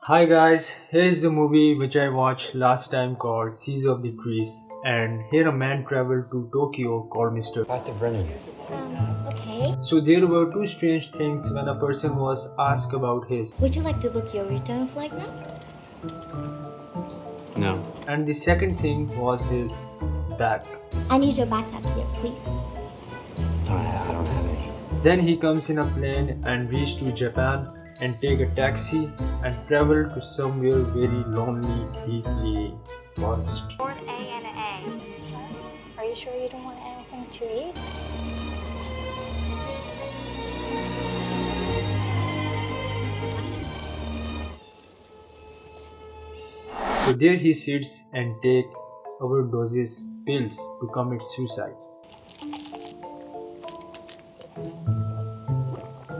Hi guys, here is the movie which I watched last time called Seas of the Trees, and here a man traveled to Tokyo called Mr. Arthur Brennan. Okay. So there were two strange things when a person was asked about his, Would you like to book your return flight now? No. and the second thing was his bag. I need your bags up here, please. I don't have any. Then he comes in a plane and reached to Japan and take a taxi and travel to somewhere very lonely, deeply forest. Board A and A. Sir, are you sure you don't want anything to eat? So there he sits and take overdoses pills to commit suicide.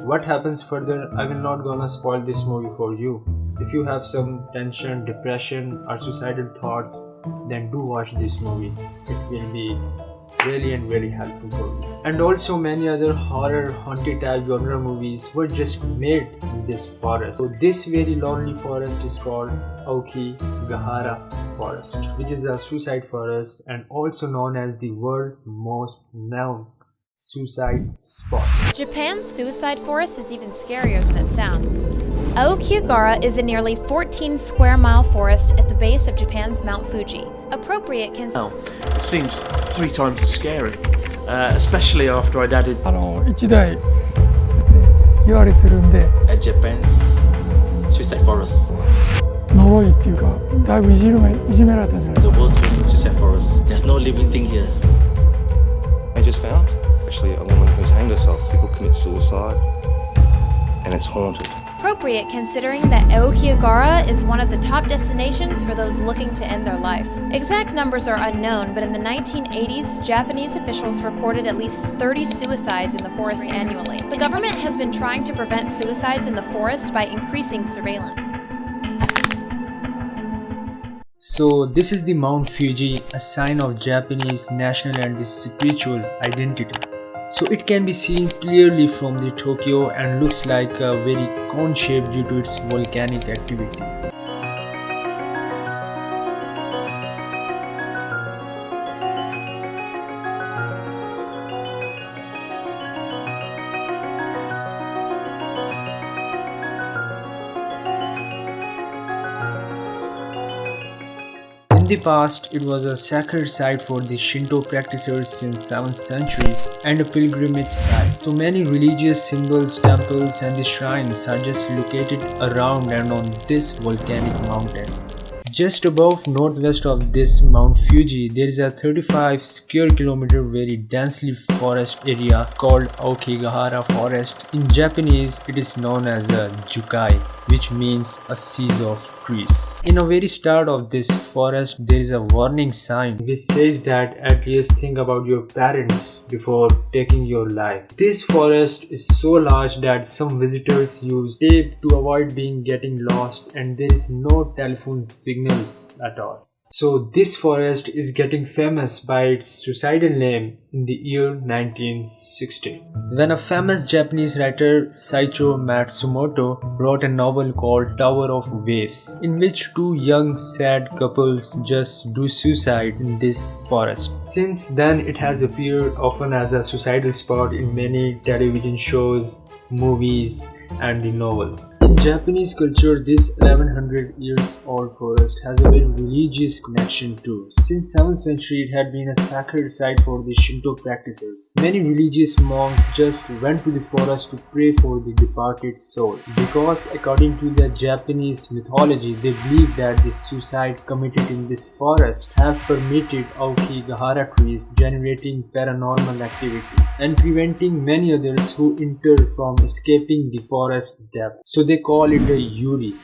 What happens further, I will not gonna spoil this movie for you. If you have some tension, depression or suicidal thoughts, then do watch this movie. It will be really and very helpful for you. And also many other horror, haunted type genre movies were just made in this forest. So this very lonely forest is called Aokigahara Forest, which is a suicide forest and also known as the world's most known suicide spot. Japan's suicide forest is even scarier than it sounds. Aokigahara is a nearly 14 square mile forest at the base of Japan's Mount Fuji. Appropriate can It seems 3 times as scary, especially after I'd added 一台言われてるんで At Japan's suicide forest, 呪いっていうかだいぶいじめられたじゃない the world's famous suicide forest. There's no living thing here. I just found actually a woman who's hanged herself. People commit suicide, and it's haunted. appropriate considering that Aokigahara is one of the top destinations for those looking to end their life. Exact numbers are unknown, but in the 1980s, Japanese officials recorded at least 30 suicides in the forest annually. The government has been trying to prevent suicides in the forest by increasing surveillance. So this is the Mount Fuji, a sign of Japanese national and the spiritual identity. So it can be seen clearly from the Tokyo and looks like a very cone shape due to its volcanic activity. In the past, it was a sacred site for the Shinto practitioners since 7th century and a pilgrimage site. So many religious symbols, temples and the shrines are just located around and on this volcanic mountains. Just above northwest of this Mount Fuji, there is a 35 square kilometer very densely forest area called Aokigahara Forest. In Japanese, it is known as a jukai, which means a seas of trees. In the very start of this forest, there is a warning sign which says that at least think about your parents before taking your life. This forest is so large that some visitors use tape to avoid getting lost, and there is no telephone signals at all. So this forest is getting famous by its suicidal name in the year 1960, when a famous Japanese writer Saicho Matsumoto wrote a novel called Tower of Waves, in which two young sad couples just do suicide in this forest. Since then it has appeared often as a suicidal spot in many television shows, movies and the novels. In Japanese culture, this 1100 years old forest has a very religious connection too. Since 7th century, it had been a sacred site for the Shinto practitioners. Many religious monks just went to the forest to pray for the departed soul, because according to the Japanese mythology, they believe that the suicide committed in this forest have permitted Aokigahara trees, generating paranormal activity and preventing many others who enter from escaping the forest depth. So they call it a yuri,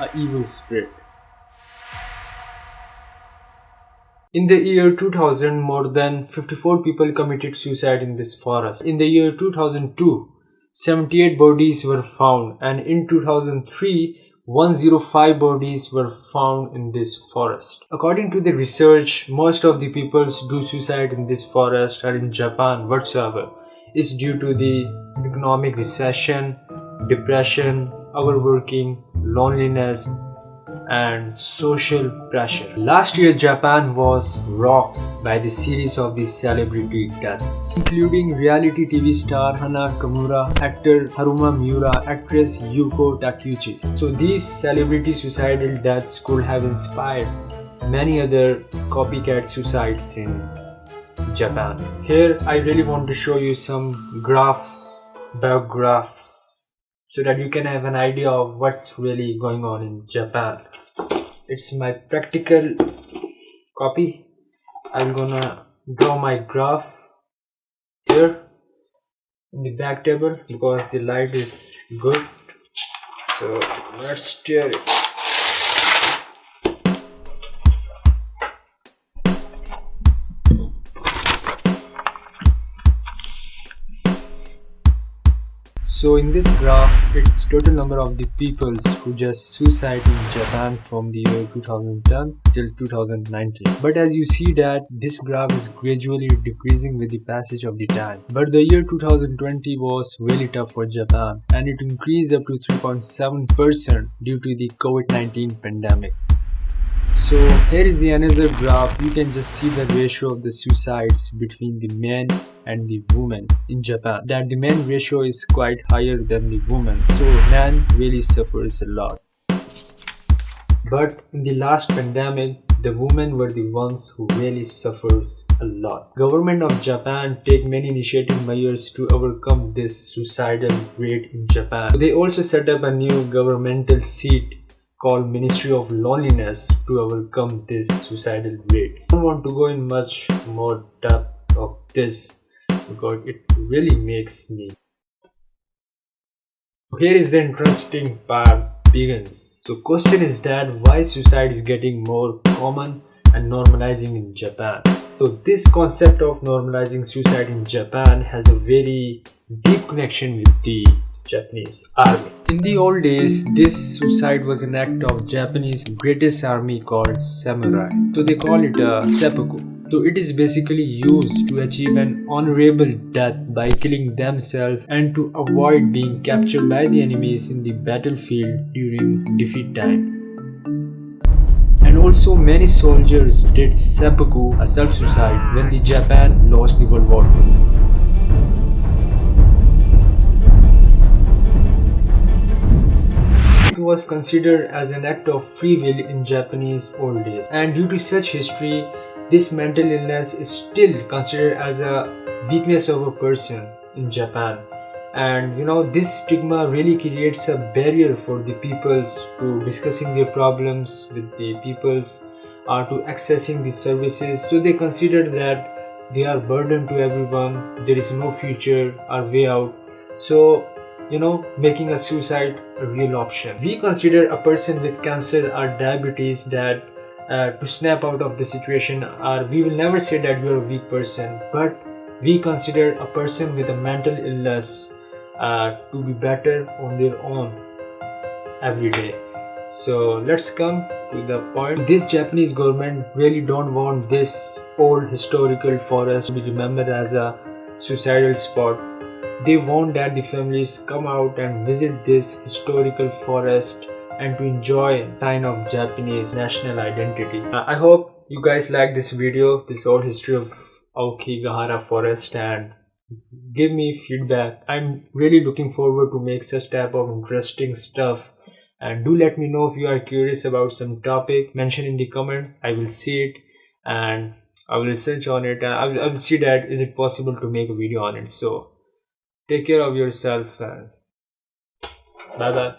a evil spirit. In the year 2000, more than 54 people committed suicide in this forest. In the year 2002, 78 bodies were found, and in 2003, 105 bodies were found in this forest. According to the research, most of the people who do suicide in this forest are in Japan whatsoever. It's due to the economic recession, depression, overworking, loneliness, and social pressure. Last year, Japan was rocked by the series of the celebrity deaths, including reality TV star Hana Kamura, actor Haruma Miura, actress Yuko Takeuchi. So these celebrity suicidal deaths could have inspired many other copycat suicides in Japan. Here, I really want to show you some graphs, so that you can have an idea of what's really going on in Japan. It's my practical copy. I'm gonna draw my graph here in the back table because the light is good. So let's steer it. So in this graph, it's total number of the peoples who just suicide in Japan from the year 2010 till 2019. But as you see that this graph is gradually decreasing with the passage of the time. But the year 2020 was really tough for Japan, and it increased up to 3.7% due to the COVID-19 pandemic. So here is the another graph. You can just see the ratio of the suicides between the men and the women in Japan, that the men ratio is quite higher than the women, so man really suffers a lot. But in the last pandemic, the women were the ones who really suffers a lot. Government of Japan take many initiative measures to overcome this suicidal rate in Japan. They also set up a new governmental seat called Ministry of Loneliness to overcome this suicidal rate. I don't want to go in much more depth of this because it really makes me. Here is the interesting part begins. So question is that why suicide is getting more common and normalizing in Japan. So this concept of normalizing suicide in Japan has a very deep connection with the Japanese army. In the old days, this suicide was an act of Japanese greatest army called samurai. So they call it a seppuku. So it is basically used to achieve an honorable death by killing themselves and to avoid being captured by the enemies in the battlefield during defeat time. And also many soldiers did seppuku, a self-suicide, when the Japan lost the World War II. It was considered as an act of free will in Japanese old days, and due to such history, this mental illness is still considered as a weakness of a person in Japan. And this stigma really creates a barrier for the peoples to discussing their problems with the peoples or to accessing the services. So they consider that they are burden to everyone, there is no future or way out. So making a suicide a real option. We consider a person with cancer or diabetes that to snap out of the situation, or we will never say that you are a weak person, but we consider a person with a mental illness to be better on their own every day. So let's come to the point. This Japanese government really don't want this old historical forest to be remembered as a suicidal spot. They want that the families come out and visit this historical forest and to enjoy a sign of Japanese national identity. I hope you guys like this video, this old history of Aokigahara Forest, and give me feedback. I'm really looking forward to make such type of interesting stuff, and do let me know if you are curious about some topic. Mention in the comment. I will see it and I will research on it, and I will see that is it possible to make a video on it. So take care of yourself and bye bye.